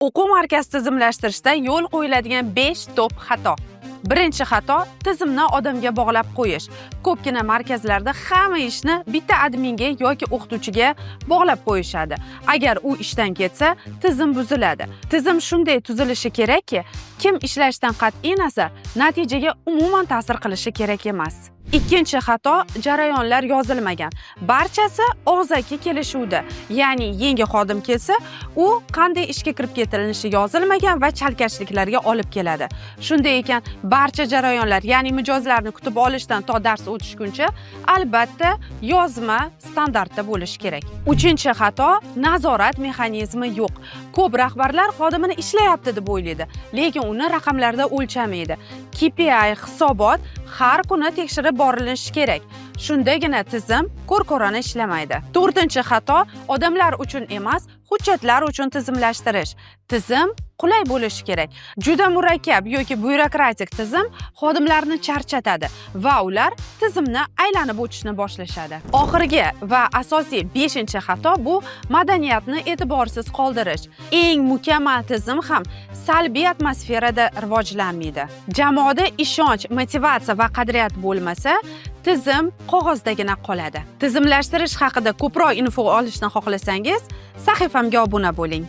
O'quv markaz tizimlashtirishda yo'l qo'yiladigan 5 top xato. Birinchi xato tizimni odamga bog'lab qo'yish. Ko'pgina markazlarda hamma ishni bitta adminga yoki o'qituvchiga bog'lab qo'yishadi. Agar u ishdan ketsa, tizim buziladi. Tizim shunday tuzilishi kerakki, kim ishlashdan qat'iy nazar natijaga umuman ta'sir qilishi kerak emas. Ikkinchi xato jarayonlar yozilmagan. Barchasi og'zaki kelishuvda. Ya'ni yangi xodim kelsa, u qanday ishga kirib ketilinishi yozilmagan va chalkashliklarga olib keladi. Shunday ekan, barcha jarayonlar, ya'ni mijozlarni kutib olishdan to dars o'tishguncha albatta yozma standartda bo'lishi kerak. Uchinchi xato nazorat mexanizmi yo'q. Ko'p rahbarlar xodimini ishlayapti deb o'ylaydi, lekin uni raqamlarda o'lchamaydi. KPI hisobot har kuni tekshirib borilishi kerak. Shundagina tizim ko'r-ko'rona ishlamaydi. To'rtinchi xato odamlar uchun emas, hujjatlar uchun tizimlashtirish. Tizim qulay bo'lishi kerak. Juda murakkab yoki byurokratik tizim xodimlarni charchatadi va ular tizimni aylanib o'tishni boshlashadi. Oxirgi va asosiy 5-xato bu madaniyatni e'tiborsiz qoldirish. Eng mukammal tizim ham salbiy atmosferada rivojlanmaydi. Jamoada ishonch, motivatsiya va qadriyat bo'lmasa, tizim qog'ozdagina qoladi. Tizimlashtirish haqida ko'proq info olishni xohlasangiz, sahifamga obuna bo'ling.